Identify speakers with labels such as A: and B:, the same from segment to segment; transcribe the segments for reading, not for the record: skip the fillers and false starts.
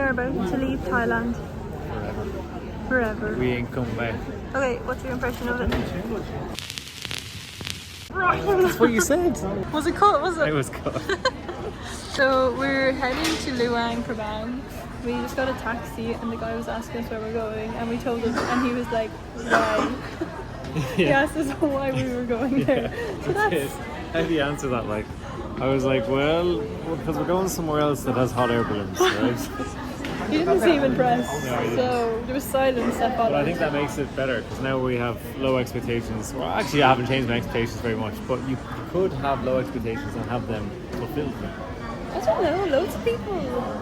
A: are about to leave Thailand. Forever.
B: We ain't coming back.
A: Okay, what's your impression of it?
B: That's what you said.
A: Was it cut? Was it?
B: It was cut.
A: So we're heading to Luang Prabang. We just got a taxi and the guy was asking us where we're going and we told him and he was like, why? He asked us why we were going there. So that's...
B: How do you answer that? Like, I was like, well, because we're going somewhere else that has hot air balloons, right?
A: He didn't seem impressed,
B: No, he didn't.
A: So there was silence that followed.
B: But I think that makes it better because now we have low expectations. Well, actually, I haven't changed my expectations very much, but you could have low expectations and have them fulfilled.
A: I don't know, loads of people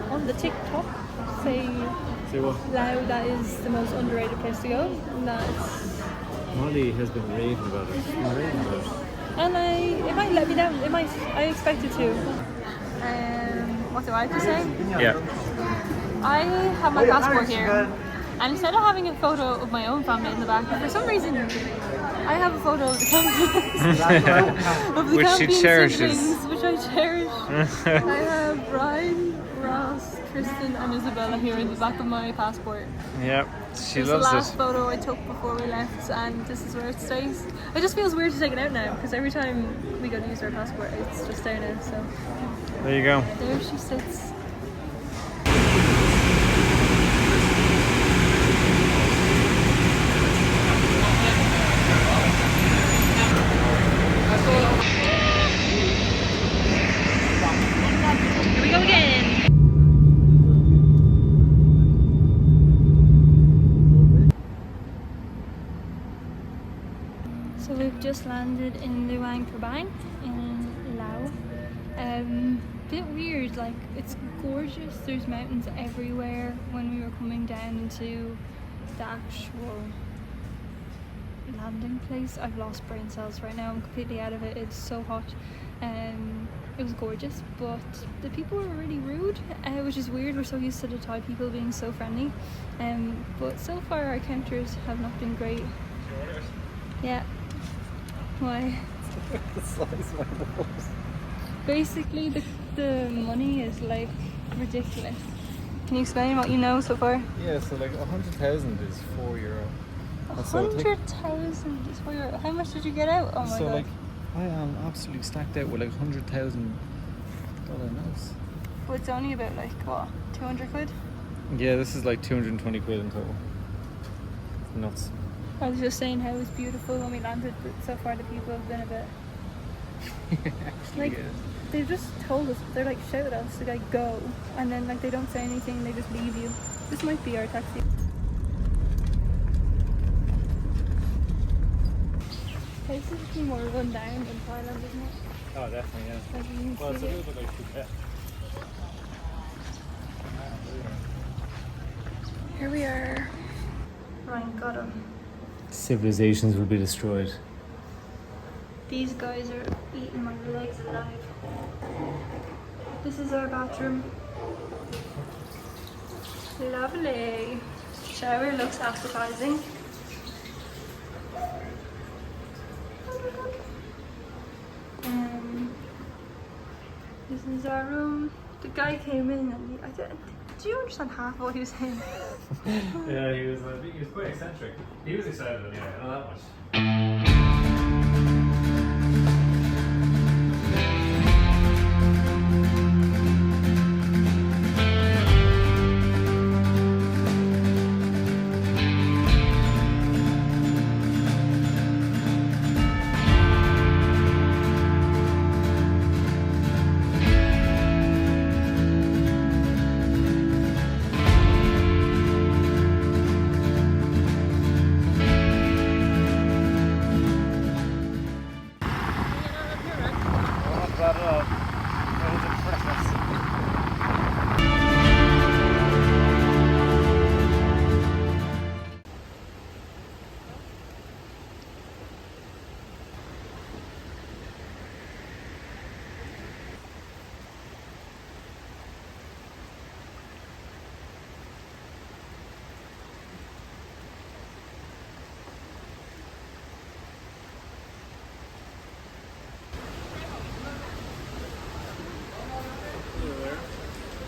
A: on the TikTok say
B: what?
A: Lao that is the most underrated place to go. And that's...
B: Molly has been raving about it. She's been raving about it.
A: And it might let me down. It might. I expect it to. What do I have to say?
B: Yeah.
A: I have my passport here, and instead of having a photo of my own family in the back, for some reason, I have a photo of the Campion, of the
B: Which she
A: Campion
B: cherishes.
A: siblings, which I cherish. I have Brian, Ross, Tristan, and Isabella here in the back of my passport.
B: Yeah, she
A: This is
B: loves
A: the last
B: it.
A: photo I took before we left, and this is where it stays. It just feels weird to take it out now because every time we go to use our passport, it's just there now. So
B: There you go.
A: there she sits. Here we go again. So we've just landed in Luang Prabang in Laos. Bit weird, like it's gorgeous. There's mountains everywhere. When we were coming down into the actual landing place, I've lost brain cells right now. I'm completely out of it. It's so hot. It was gorgeous, but the people were really rude, which is weird. We're so used to the Thai people being so friendly. But so far our encounters have not been great. Yeah. Why?
B: The size of my nose.
A: Basically, the money is like ridiculous. Can you explain what you know so far?
B: Yeah, so like 100,000 is €4.
A: 100,000 is €4. How much did you get out? Oh my
B: So
A: god.
B: like, I am absolutely stacked out with like $100,000 notes.
A: But it's only about like what, 200 quid?
B: Yeah, this is like 220 quid in total. It's nuts.
A: I was just saying how it was beautiful when we landed, but so far the people have been a bit
B: Actually,
A: like
B: yeah.
A: they just told us, they're like shout at us to like go, and then like they don't say anything, they just leave you. This might be our taxi. Place is actually more run down in Thailand, isn't it?
B: Oh, definitely, yeah.
A: As you can
B: Well, it's a
A: see.
B: little bit like Phuket.
A: Here we are. Ryan got him.
B: Civilizations will be destroyed.
A: These guys are eating my legs alive. This is our bathroom. Lovely. Shower looks appetizing. This is our room. The guy came in and do you understand half of what he was saying?
B: Yeah, he was quite eccentric. He was excited anyway, I know that much.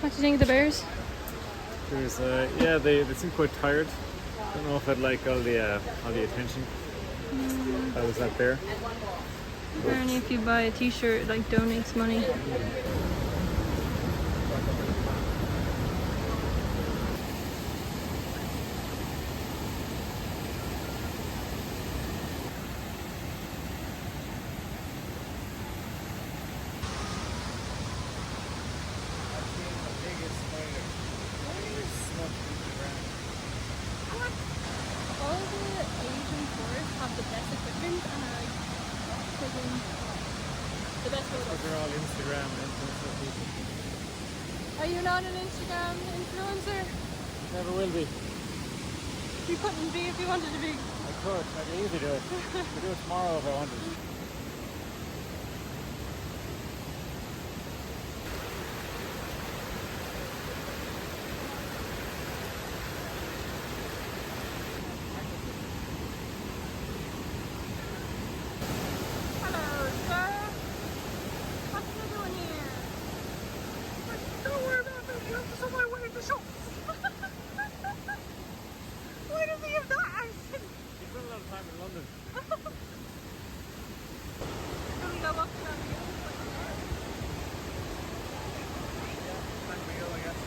A: What do you think of the bears?
B: There's yeah, they seem quite tired. Don't know if I'd like all the attention. That was that there.
A: Apparently if you buy a t-shirt, it like donates money. All the Asian tourists have the best equipment and are like taking the best photos.
B: They're all Instagram influencer people.
A: Are you not an Instagram influencer?
B: Never will be.
A: You couldn't be if you wanted to be.
B: I could. I could easily do it. I could do it tomorrow if I wanted.
A: Hello, sir. What are you doing here?
C: Don't worry about me, I'm just on my way to the shop. Why does he have that accent?
B: You spent a lot of time in London.
A: Can we go up to that view?
B: Time to go, I guess.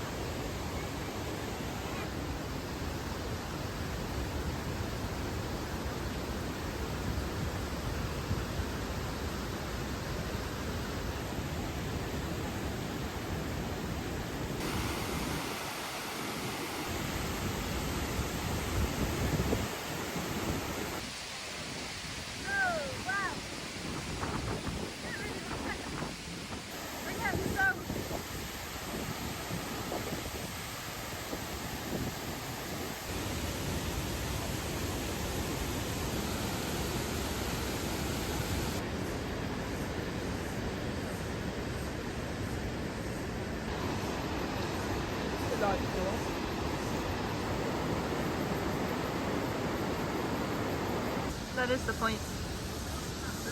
A: That is the point.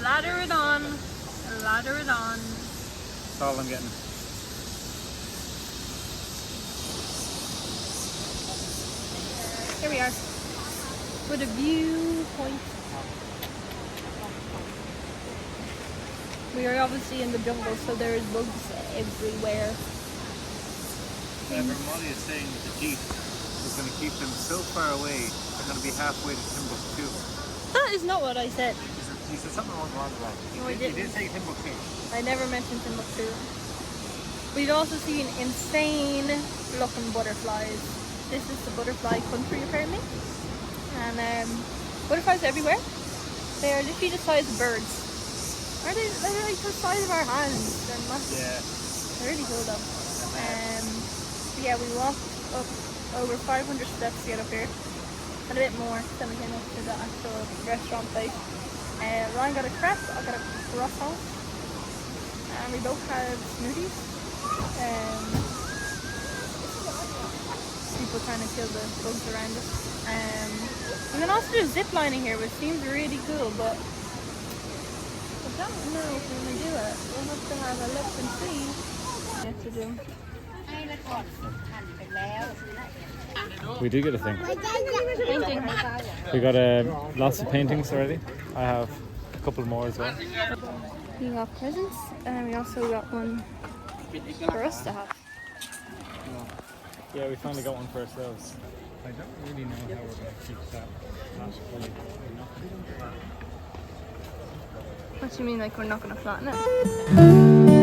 A: Ladder it on. Ladder it on.
B: That's all I'm getting.
A: Here we are. With a viewpoint. We are obviously in the jungle, so there is bugs everywhere.
B: Molly is saying that the Jeep is going to keep them so far away, they're going to be halfway to Timbuktu.
A: That is not what I said.
B: He said something along the lines of that.
A: No, I
B: He
A: didn't.
B: did say Timbuktu.
A: I never mentioned Timbuktu. We've also seen insane looking butterflies. This is the butterfly country apparently. And butterflies everywhere. They are literally the size of birds. Are they? They're like the size of our hands. They're massive.
B: Yeah.
A: They're really cool though. But yeah, we walked up over 500 steps to get up here. And a bit more. Then we came up to the actual restaurant place. Ryan got a crepe, I got a croissant. And we both had smoothies. People trying to kill the bugs around us. And then also there's zip lining here, which seems really cool, but I don't know if we're going to do it. We'll have to have a look and see what we have to do.
B: We do get a thing.
A: Painting.
B: We got lots of paintings already. I have a couple more as well.
A: We got presents, and we also got one for us to have.
B: Yeah, we finally got one for ourselves. I don't really know how we're going to keep that fully.
A: What do you mean, like we're not going to flatten it?